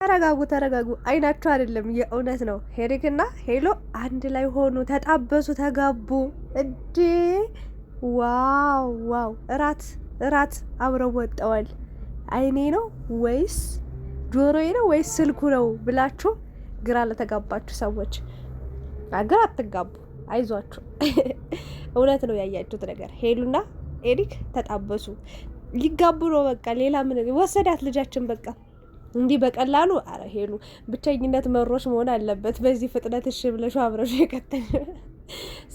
ተረጋጉ። አይናችሁ አይደለም የእውነት ነው። ሄሪክና ሄሎ አንድ ላይ ሆኑ፣ ተጣበሱ፣ ተጋቡ። እንዴ ዋው! እራት አብረው ወጠዋል። አይኔ ነው ወይስ ጆሮዬ ነው ወይስ ስልኩ ነው ብላችሁ ግራ ለተጋባችሁ ሰዎች ግራ አትጋቡ፣ አይዟችሁ። እውነት ነው ያያችሁት ነገር። ሄሉና ኤሪክ ተጣበሱ፣ ሊጋቡ ነው። በቃ ሌላ ምን ወሰዳት ልጃችን በቃ እንዲህ በቀላሉ። አረ ሄሉ ብቸኝነት መሮሽ መሆን አለበት በዚህ ፍጥነት። እሺ ብለሽ አብረሽ የቀጠል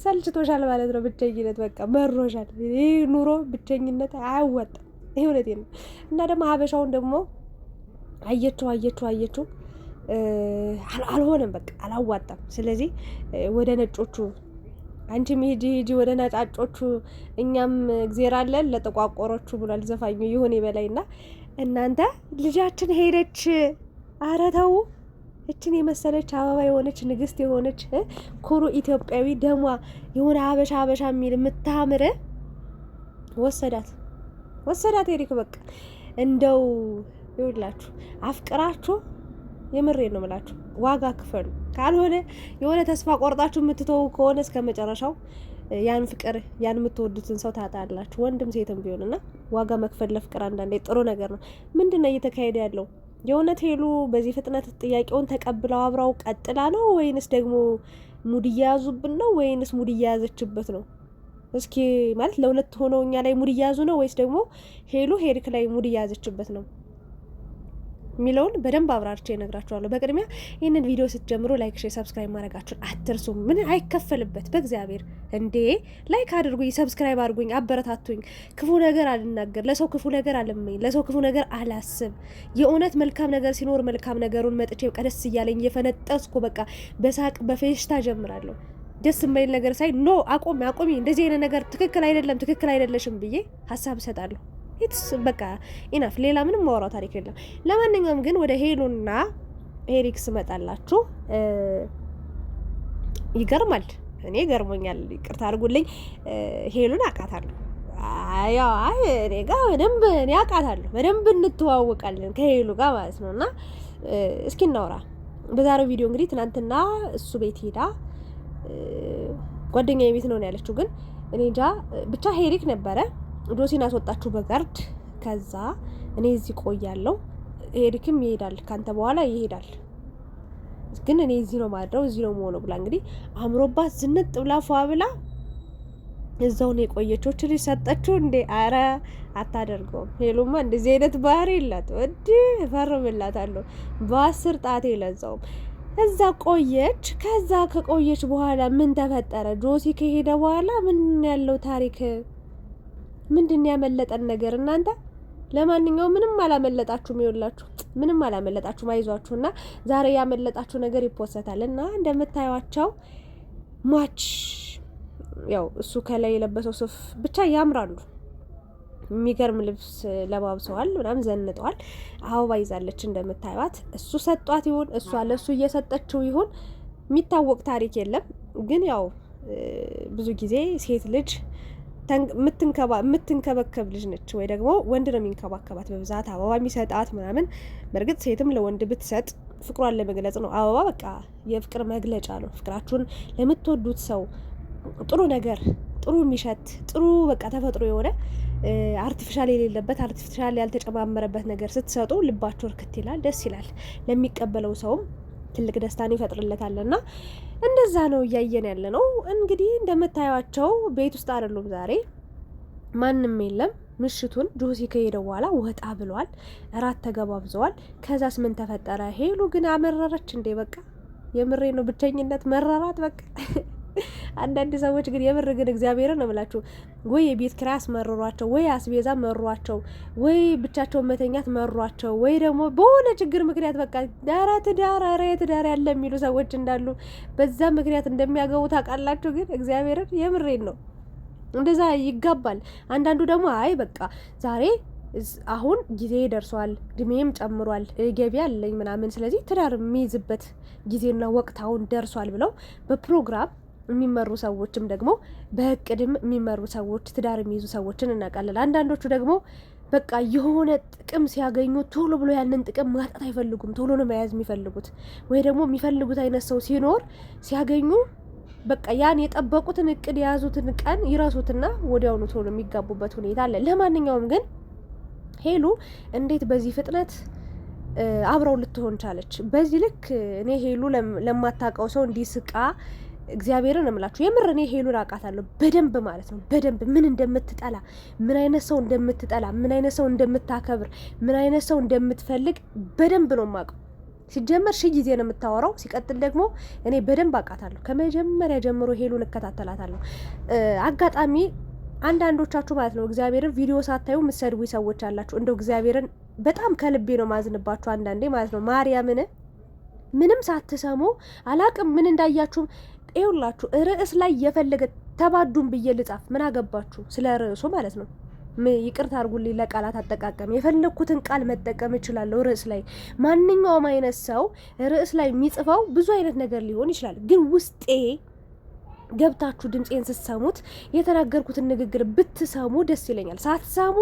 ሰልችቶሻል ማለት ነው። ብቸኝነት በቃ መሮሻል። ይህ ኑሮ ብቸኝነት አያዋጣም። ይሄ እውነቴን ነው። እና ደግሞ ሀበሻውን ደግሞ አየችው አልሆነም፣ በቃ አላዋጣም። ስለዚህ ወደ ነጮቹ አንቺም ሂጂ ወደ ነጫጮቹ፣ እኛም እግዜር አለን ለጠቋቆሮቹ ብሏል ዘፋኙ ይሁን ይበላይና እናንተ ልጃችን ሄደች። አረ ተው፣ እችን የመሰለች አበባ የሆነች ንግስት የሆነች ኩሩ ኢትዮጵያዊ ደሟ የሆነ ሀበሻ የሚል የምታምር ወሰዳት ኤሪክ። በቃ እንደው ይውላችሁ አፍቅራችሁ የምሬ ነው የምላችሁ ዋጋ ክፈሉ። ካልሆነ የሆነ ተስፋ ቆርጣችሁ የምትተው ከሆነ እስከ መጨረሻው ያን ፍቅር ያን የምትወዱትን ሰው ታጣላችሁ፣ ወንድም ሴትም ቢሆንና ዋጋ መክፈል ለፍቅር አንዳንዴ ጥሩ ነገር ነው። ምንድን ነው እየተካሄደ ያለው? የእውነት ሄሉ በዚህ ፍጥነት ጥያቄውን ተቀብለው አብራው ቀጥላ ነው ወይንስ ደግሞ ሙድ እየያዙብን ነው ወይንስ ሙድ እየያዘችበት ነው? እስኪ ማለት ለሁለት ሆነው እኛ ላይ ሙድ እየያዙ ነው ወይስ ደግሞ ሄሉ ሄሪክ ላይ ሙድ እየያዘችበት ነው የሚለውን በደንብ አብራርቼ እነግራችኋለሁ። በቅድሚያ ይህንን ቪዲዮ ስትጀምሩ ላይክ፣ ሼር፣ ሰብስክራይብ ማድረጋችሁን አትርሱ። ምን አይከፈልበት በእግዚአብሔር እንዴ! ላይክ አድርጉኝ፣ ሰብስክራይብ አድርጉኝ፣ አበረታቱኝ። ክፉ ነገር አልናገር፣ ለሰው ክፉ ነገር አልመኝ፣ ለሰው ክፉ ነገር አላስብ። የእውነት መልካም ነገር ሲኖር መልካም ነገሩን መጥቼ ቀደስ እያለኝ እየፈነጠስኩ በቃ በሳቅ በፌሽታ ጀምራለሁ። ደስ የማይል ነገር ሳይ ኖ አቆሚ፣ እንደዚህ አይነት ነገር ትክክል አይደለም፣ ትክክል አይደለሽም ብዬ ሀሳብ እሰጣለሁ። ኢትስ በቃ ኢናፍ። ሌላ ምንም ማውራት ታሪክ የለም። ለማንኛውም ግን ወደ ሄሉና ኤሪክ ስመጣላችሁ ይገርማል። እኔ ገርሞኛል፣ ይቅርታ አድርጉልኝ። ሄሉን አውቃታለሁ። እኔ ጋር በደንብ እኔ አውቃታለሁ፣ በደንብ እንተዋወቃለን ከሄሉ ጋር ማለት ነው። እና እስኪ እናውራ በዛሬው ቪዲዮ። እንግዲህ ትናንትና እሱ ቤት ሄዳ ጓደኛዬ ቤት ነው ያለችው፣ ግን እኔ እንጃ ብቻ ሄሪክ ነበረ ዶሲን አስወጣችሁ በጋርድ። ከዛ እኔ እዚህ ቆያለሁ፣ ሄሪክም ይሄዳል፣ ካንተ በኋላ ይሄዳል፣ ግን እኔ እዚህ ነው ማድረው፣ እዚህ ነው መሆኑ ብላ እንግዲህ አምሮባት ዝንጥ ብላ ፏ ብላ እዛው ነው የቆየችው። ልጅ ሰጠችው እንዴ? አረ አታደርገውም። ሄሉማ እንደዚህ አይነት ባህሪ የላት። ወዲ ፈርምላታለሁ በ10 ጣቴ ለዛውም። እዛ ቆየች። ከዛ ከቆየች በኋላ ምን ተፈጠረ? ጆሲ ከሄደ በኋላ ምን ያለው ታሪክ? ምንድን ያመለጠን ነገር እናንተ? ለማንኛውም ምንም አላመለጣችሁም፣ ይኸውላችሁ ምንም አላመለጣችሁም። አይዟችሁና ዛሬ ያመለጣችሁ ነገር ይፖሰታል። እና እንደምታዩቸው ሟች ያው እሱ ከላይ የለበሰው ሱፍ ብቻ ያምራሉ። የሚገርም ልብስ ለባብሰዋል፣ ምናምን ዘንጠዋል። አበባ ይዛለች እንደምታዩት። እሱ ሰጧት ይሁን እሷ ለሱ እየሰጠችው ይሁን የሚታወቅ ታሪክ የለም። ግን ያው ብዙ ጊዜ ሴት ልጅ የምትንከባከብ ልጅ ነች፣ ወይ ደግሞ ወንድ ነው የሚንከባከባት በብዛት አበባ የሚሰጣት ምናምን። በእርግጥ ሴትም ለወንድ ብትሰጥ ፍቅሯን ለመግለጽ ነው። አበባ በቃ የፍቅር መግለጫ ነው። ፍቅራችሁን ለምትወዱት ሰው ጥሩ ነገር፣ ጥሩ የሚሸት ጥሩ በቃ ተፈጥሮ የሆነ አርቲፊሻል የሌለበት አርቲፊሻል ያልተጨማመረበት ነገር ስትሰጡ ልባችሁ እርክት ይላል፣ ደስ ይላል። ለሚቀበለው ሰውም ትልቅ ደስታን ይፈጥርለታልና እንደዛ ነው እያየን ያለ ነው። እንግዲህ እንደምታዩቸው ቤት ውስጥ አይደሉም ዛሬ፣ ማንም የለም። ምሽቱን ጆሲ ከሄደ በኋላ ወጣ ብለዋል፣ እራት ተገባብዘዋል። ከዛስ ምን ተፈጠረ? ሄሉ ግን አመረረች እንዴ? በቃ የምሬ ነው፣ ብቸኝነት መረራት በቃ። አንዳንድ ሰዎች ግን የምር ግን እግዚአብሔርን ነው የምላችሁ፣ ወይ የቤት ኪራይ አስመረሯቸው፣ ወይ አስቤዛ መሯቸው፣ ወይ ብቻቸውን መተኛት መሯቸው፣ ወይ ደግሞ በሆነ ችግር ምክንያት በቃ ዳራ ትዳር ያለ የሚሉ ሰዎች እንዳሉ በዛ ምክንያት እንደሚያገቡ ታውቃላችሁ። ግን እግዚአብሔርን የምሬን ነው እንደዛ ይጋባል። አንዳንዱ ደግሞ አይ በቃ ዛሬ አሁን ጊዜ ደርሷል፣ እድሜም ጨምሯል፣ ገቢ አለኝ ምናምን፣ ስለዚህ ትዳር የሚይዝበት ጊዜና ወቅት አሁን ደርሷል ብለው በፕሮግራም የሚመሩ ሰዎችም ደግሞ በእቅድም የሚመሩ ሰዎች ትዳር የሚይዙ ሰዎችን እናውቃለን። አንዳንዶቹ ደግሞ በቃ የሆነ ጥቅም ሲያገኙ ቶሎ ብሎ ያንን ጥቅም ማጣት አይፈልጉም። ቶሎ ነው መያዝ የሚፈልጉት። ወይ ደግሞ የሚፈልጉት አይነት ሰው ሲኖር ሲያገኙ በቃ ያን የጠበቁትን እቅድ የያዙትን ቀን ይረሱትና ወዲያውኑ ቶሎ የሚጋቡበት ሁኔታ አለ። ለማንኛውም ግን ሄሉ እንዴት በዚህ ፍጥነት አብረው ልትሆን ቻለች? በዚህ ልክ እኔ ሄሉ ለማታውቀው ሰው እንዲስቃ እግዚአብሔርን እምላችሁ የምር እኔ ሄሉን አውቃታለሁ በደንብ ማለት ነው። በደንብ ምን እንደምትጠላ፣ ምን አይነት ሰው እንደምትጠላ፣ ምን አይነት ሰው እንደምታከብር፣ ምን አይነት ሰው እንደምትፈልግ በደንብ ነው የማውቀው። ሲጀመር ጊዜ ነው የምታወራው። ሲቀጥል ደግሞ እኔ በደንብ አውቃታለሁ። ከመጀመሪያ ጀምሮ ሄሉን እከታተላታለሁ። አጋጣሚ አንዳንዶቻችሁ ማለት ነው እግዚአብሔርን ቪዲዮ ሳታዩ የምትሰድቡ ሰዎች አላችሁ። እንደው እግዚአብሔርን በጣም ከልቤ ነው ማዝንባችሁ አንዳንዴ ማለት ነው። ማርያምን ምንም ሳትሰሙ አላቅም ምን እንዳያችሁ ይኸውላችሁ ርዕስ ላይ የፈለገ ተባዱን ብዬ ልጻፍ ምን አገባችሁ? ስለ ርዕሱ ማለት ነው። ይቅርታ አድርጉልኝ ለቃላት አጠቃቀም። የፈለኩትን ቃል መጠቀም እችላለሁ ርዕስ ላይ። ማንኛውም አይነት ሰው ርዕስ ላይ የሚጽፈው ብዙ አይነት ነገር ሊሆን ይችላል። ግን ውስጤ ገብታችሁ ድምፄን ስትሰሙት የተናገርኩትን ንግግር ብትሰሙ ደስ ይለኛል። ሳትሰሙ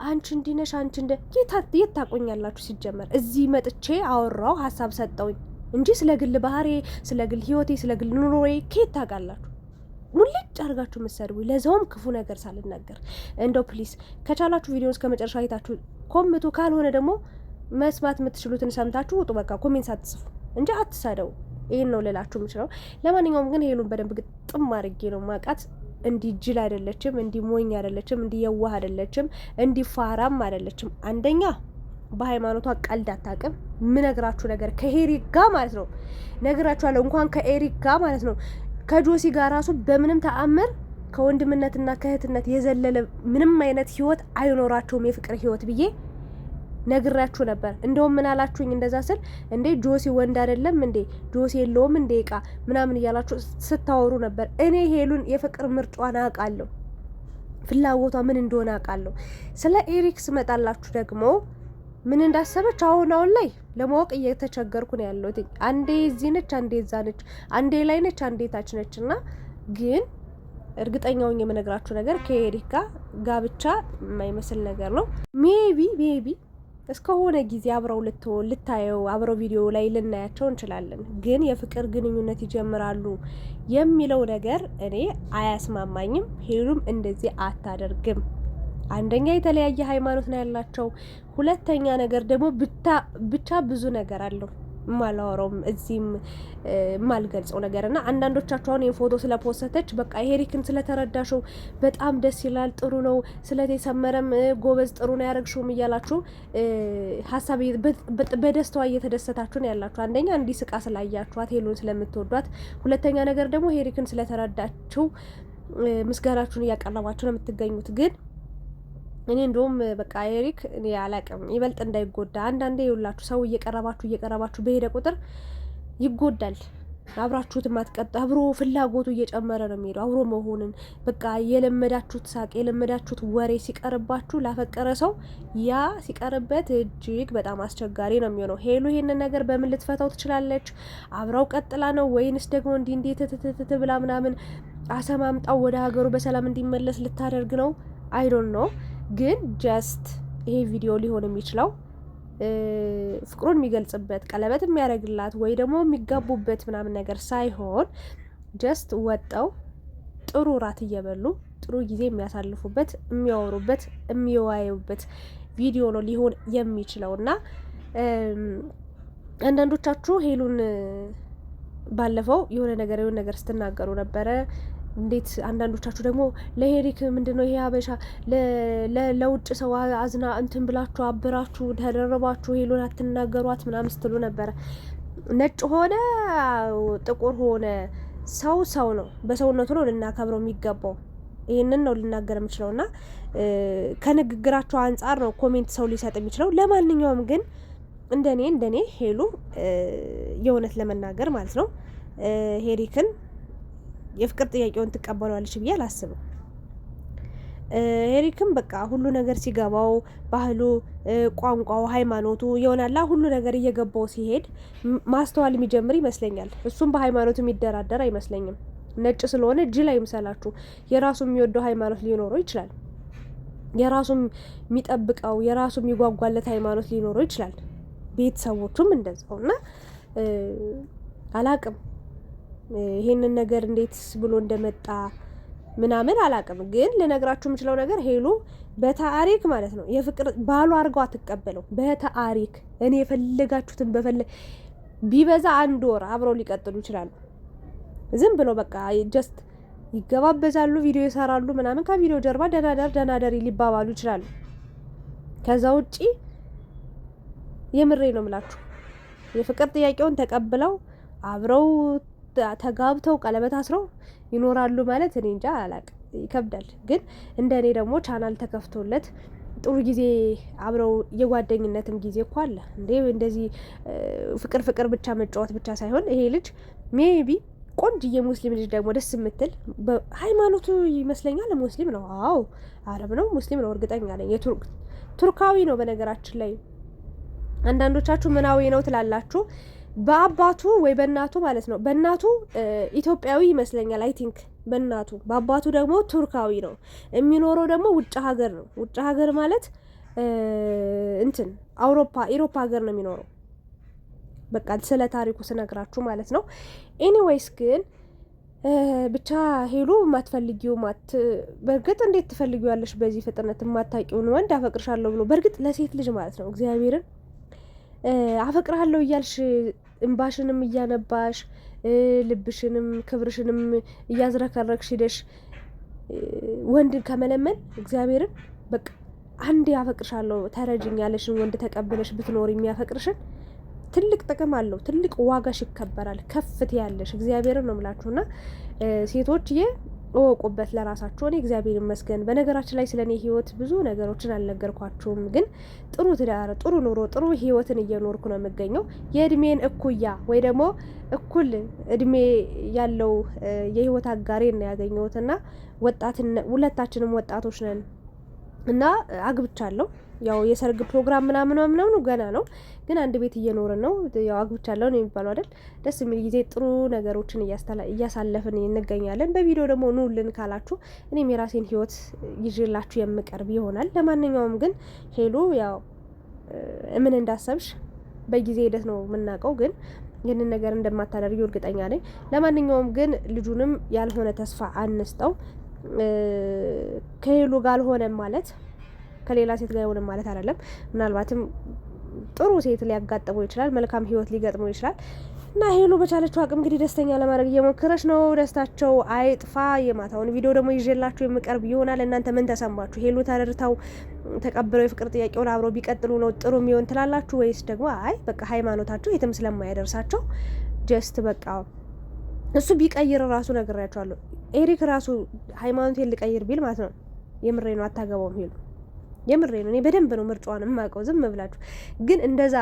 አንቺ እንዲነሽ አንቺ እንደ የት ታቆኛላችሁ? ሲጀመር እዚህ መጥቼ አወራው ሀሳብ ሰጠውኝ እንጂ ስለ ግል ባህሪ፣ ስለ ግል ህይወቴ፣ ስለ ግል ኑሮዬ ከየት ታውቃላችሁ? ሙልጭ አድርጋችሁ የምትሰድቡ ለዛውም ክፉ ነገር ሳልናገር። እንደው ፕሊስ ከቻላችሁ ቪዲዮን እስከ መጨረሻ አይታችሁ ኮምቱ። ካልሆነ ደግሞ መስማት የምትችሉትን ሰምታችሁ ውጡ። በቃ ኮሜንት ሳትጽፉ እንጂ አትሳደው። ይሄን ነው ልላችሁ የምችለው። ለማንኛውም ግን ሄሉን በደንብ ግጥም አድርጌ ነው ማውቃት። እንዲህ ጅል አይደለችም፣ እንዲህ ሞኝ አይደለችም፣ እንዲህ የዋህ አይደለችም፣ እንዲህ ፋራም አይደለችም። አንደኛ በሃይማኖቷ ቀልድ አታውቅም። ምነግራችሁ ነገር ከኤሪክ ጋር ማለት ነው ነግራችኋለሁ። እንኳን ከኤሪክ ጋር ማለት ነው ከጆሲ ጋር ራሱ በምንም ተአምር ከወንድምነትና ከእህትነት የዘለለ ምንም አይነት ህይወት አይኖራቸውም፣ የፍቅር ህይወት ብዬ ነግራችሁ ነበር። እንደውም ምን አላችሁኝ እንደዛ ስል እንዴ ጆሲ ወንድ አይደለም እንዴ ጆሲ የለውም እንዴ እቃ ምናምን እያላችሁ ስታወሩ ነበር። እኔ ሄሉን የፍቅር ምርጫዋን አውቃለሁ፣ ፍላጎቷ ምን እንደሆነ አውቃለሁ። ስለ ኤሪክ ስመጣላችሁ ደግሞ ምን እንዳሰበች አሁን ላይ ለማወቅ እየተቸገርኩ ነው ያለሁት። አንዴ እዚህ ነች፣ አንዴ እዛ ነች፣ አንዴ ላይ ነች፣ አንዴ ታች ነች። እና ግን እርግጠኛውን የምነግራችሁ ነገር ከኤሪክ ጋር ጋብቻ የማይመስል ነገር ነው። ሜቢ እስከሆነ ጊዜ አብረው ልታየው አብረው ቪዲዮ ላይ ልናያቸው እንችላለን። ግን የፍቅር ግንኙነት ይጀምራሉ የሚለው ነገር እኔ አያስማማኝም። ሄሉም እንደዚህ አታደርግም። አንደኛ የተለያየ ሃይማኖት ነው ያላቸው። ሁለተኛ ነገር ደግሞ ብቻ ብዙ ነገር አለው ማላወራውም እዚህም ማልገልጸው ነገር እና አንዳንዶቻችሁ አሁን የፎቶ ስለፖስተች በቃ ሄሪክን ስለተረዳሽው በጣም ደስ ይላል፣ ጥሩ ነው፣ ስለተሰመረም ጎበዝ፣ ጥሩ ነው ያረግሽውም እያላችሁ ሀሳብ በደስታዋ እየተደሰታችሁ ነው ያላችሁ። አንደኛ እንዲህ ስቃ ስላያችኋት ሄሉን ስለምትወዷት፣ ሁለተኛ ነገር ደግሞ ሄሪክን ስለተረዳችው ምስጋናችሁን እያቀረባችሁ ነው የምትገኙት። ግን እኔ እንደውም በቃ ኤሪክ እኔ አላቅም ይበልጥ እንዳይጎዳ አንዳንዴ ይውላችሁ ሰው እየቀረባችሁ በሄደ ቁጥር ይጎዳል። አብራችሁት ማትቀጣ አብሮ ፍላጎቱ እየጨመረ ነው የሚሄደው። አብሮ መሆንን በቃ የለመዳችሁት ሳቅ የለመዳችሁት ወሬ ሲቀርባችሁ ላፈቀረ ሰው ያ ሲቀርበት እጅግ በጣም አስቸጋሪ ነው የሚሆነው። ሄሉ ይሄንን ነገር በምን ልትፈታው ትችላለች? አብራው ቀጥላ ነው ወይንስ ደግሞ እንዴት ትትትት ብላ ምናምን አሰማምጣው ወደ ሀገሩ በሰላም እንዲመለስ ልታደርግ ነው? አይ ዶንት ኖ። ግን ጀስት ይሄ ቪዲዮ ሊሆን የሚችለው ፍቅሩን የሚገልጽበት ቀለበት የሚያደርግላት ወይ ደግሞ የሚጋቡበት ምናምን ነገር ሳይሆን ጀስት ወጠው ጥሩ ራት እየበሉ ጥሩ ጊዜ የሚያሳልፉበት የሚያወሩበት የሚወያዩበት ቪዲዮ ነው ሊሆን የሚችለው። እና አንዳንዶቻችሁ ሄሉን ባለፈው የሆነ ነገር ስትናገሩ ነበረ። እንዴት አንዳንዶቻችሁ ደግሞ ለሄሪክ ምንድነው ይሄ ሀበሻ ለውጭ ሰው አዝና እንትን ብላችሁ አብራችሁ ተደረባችሁ ሄሉን አትናገሯት ምናምን ስትሉ ነበረ። ነጭ ሆነ ጥቁር ሆነ ሰው ነው፣ በሰውነቱ ነው ልናከብረው የሚገባው። ይህንን ነው ልናገር የምችለው እና ከንግግራቸው አንጻር ነው ኮሜንት ሰው ሊሰጥ የሚችለው። ለማንኛውም ግን እንደኔ ሄሉ የእውነት ለመናገር ማለት ነው ሄሪክን የፍቅር ጥያቄውን ትቀበሏለች ብዬ አላስብም። ሄሪክም በቃ ሁሉ ነገር ሲገባው ባህሉ፣ ቋንቋው፣ ሃይማኖቱ ይሆናላ ሁሉ ነገር እየገባው ሲሄድ ማስተዋል የሚጀምር ይመስለኛል። እሱም በሃይማኖቱ የሚደራደር አይመስለኝም። ነጭ ስለሆነ ጅል አይምሰላችሁ። የራሱ የሚወደው ሃይማኖት ሊኖረው ይችላል። የራሱም የሚጠብቀው የራሱም የሚጓጓለት ሃይማኖት ሊኖረው ይችላል። ቤተሰቦቹም እንደዛው እና አላቅም ይሄንን ነገር እንዴት ብሎ እንደመጣ ምናምን አላቅም። ግን ልነግራችሁ የምችለው ነገር ሄሉ በታሪክ ማለት ነው የፍቅር ባሉ አድርገው አትቀበለው። በታሪክ እኔ የፈለጋችሁትን ቢበዛ 1 ወር አብረው ሊቀጥሉ ይችላሉ። ዝም ብሎ በቃ ጀስት ይገባበዛሉ፣ ቪዲዮ ይሰራሉ ምናምን። ከቪዲዮ ጀርባ ደናደሪ ሊባባሉ ይችላሉ። ከዛ ውጪ የምሬ ነው ምላችሁ የፍቅር ጥያቄውን ተቀብለው አብረው ተጋብተው ቀለበት አስረው ይኖራሉ ማለት እኔ እንጃ አላቅም፣ ይከብዳል። ግን እንደኔ ደግሞ ቻናል ተከፍቶለት ጥሩ ጊዜ አብረው የጓደኝነትም ጊዜ እኮ አለ እንዴ። እንደዚህ ፍቅር ብቻ መጫወት ብቻ ሳይሆን ይሄ ልጅ ሜቢ ቆንጅዬ ሙስሊም ልጅ ደግሞ ደስ የምትል ሃይማኖቱ ይመስለኛል ሙስሊም ነው። አዎ አረብ ነው ሙስሊም ነው እርግጠኛ ነኝ። ቱርካዊ ነው በነገራችን ላይ። አንዳንዶቻችሁ ምናዊ ነው ትላላችሁ። በአባቱ ወይ በእናቱ ማለት ነው። በእናቱ ኢትዮጵያዊ ይመስለኛል አይ ቲንክ በእናቱ፣ በአባቱ ደግሞ ቱርካዊ ነው። የሚኖረው ደግሞ ውጭ ሀገር ነው። ውጭ ሀገር ማለት እንትን ኢሮፓ ሀገር ነው የሚኖረው። በቃ ስለ ታሪኩ ስነግራችሁ ማለት ነው። ኤኒዌይስ ግን ብቻ ሄሉ የማትፈልጊው በእርግጥ እንዴት ትፈልጊዋለሽ በዚህ ፍጥነት የማታውቂውን ወንድ አፈቅርሻለሁ ብሎ፣ በእርግጥ ለሴት ልጅ ማለት ነው እግዚአብሔርን አፈቅርሃለሁ እያልሽ እንባሽንም እያነባሽ ልብሽንም ክብርሽንም እያዝረከረክሽ ሄደሽ ወንድን ከመለመን እግዚአብሔርን በቃ አንዴ አፈቅርሻለሁ ተረጅኝ ያለሽን ወንድ ተቀብለሽ ብትኖር የሚያፈቅርሽን ትልቅ ጥቅም አለው። ትልቅ ዋጋሽ ይከበራል። ከፍት ያለሽ እግዚአብሔርን ነው የምላችሁና ሴቶችዬ እወቁበት ለራሳችሁ። እኔ እግዚአብሔር ይመስገን በነገራችን ላይ ስለኔ ህይወት ብዙ ነገሮችን አልነገርኳችሁም፣ ግን ጥሩ ትዳር፣ ጥሩ ኑሮ፣ ጥሩ ህይወትን እየኖርኩ ነው የምገኘው። የእድሜን እኩያ ወይ ደግሞ እኩል እድሜ ያለው የህይወት አጋሬን ነው ያገኘሁትና ሁለታችንም ወጣቶች ነን እና አግብቻለሁ። ያው የሰርግ ፕሮግራም ምናምን ገና ነው፣ ግን አንድ ቤት እየኖርን ነው። ያው አግብቻለሁ ነው የሚባለው አይደል? ደስ የሚል ጊዜ ጥሩ ነገሮችን እያሳለፍን እንገኛለን። በቪዲዮ ደግሞ ኑልን ካላችሁ እኔም የራሴን ህይወት ይዤላችሁ የምቀርብ ይሆናል። ለማንኛውም ግን ሄሉ ያው ምን እንዳሰብሽ በጊዜ ሂደት ነው የምናውቀው፣ ግን ይህንን ነገር እንደማታደርጊው እርግጠኛ ነኝ። ለማንኛውም ግን ልጁንም ያልሆነ ተስፋ አንስጠው። ከሄሉ ጋር አልሆነም ማለት ከሌላ ሴት ጋር አይሆንም ማለት አይደለም። ምናልባትም ጥሩ ሴት ሊያጋጥመው ይችላል፣ መልካም ህይወት ሊገጥመው ይችላል እና ሄሉ በቻለችው አቅም እንግዲህ ደስተኛ ለማድረግ እየሞከረች ነው። ደስታቸው አይጥፋ። የማታውን ቪዲዮ ደግሞ ይዤላችሁ የምቀርብ ይሆናል። እናንተ ምን ተሰማችሁ? ሄሉ ተረድተው ተቀብለው የፍቅር ጥያቄውን አብረው ቢቀጥሉ ነው ጥሩ የሚሆን ትላላችሁ? ወይስ ደግሞ አይ በቃ ሃይማኖታቸው የትም ስለማያደርሳቸው ጀስት በቃ እሱ ቢቀይር ራሱ ነግሬያቸዋለሁ። ኤሪክ ራሱ ሃይማኖቴን ልቀይር ቢል ማለት ነው የምሬ ነው አታገባውም ሄሉ። የምሬ ነው። እኔ በደንብ ነው ምርጫዋን የማውቀው። ዝም ብላችሁ ግን እንደዛ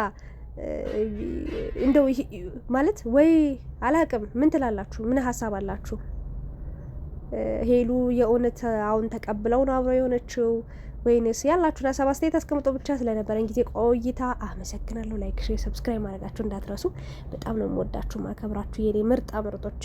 እንደው ማለት ወይ አላቅም። ምን ትላላችሁ? ምን ሀሳብ አላችሁ? ሄሉ የእውነት አሁን ተቀብለው ነው አብረው የሆነችው ወይንስ? ያላችሁን ሀሳብ አስተያየት አስቀምጦ። ብቻ ስለነበረን ጊዜ ቆይታ አመሰግናለሁ። ላይክ፣ ሼር፣ ሰብስክራይብ ማድረጋችሁ እንዳትረሱ። በጣም ነው የምወዳችሁ ማከብራችሁ የኔ ምርጣ ምርጦች።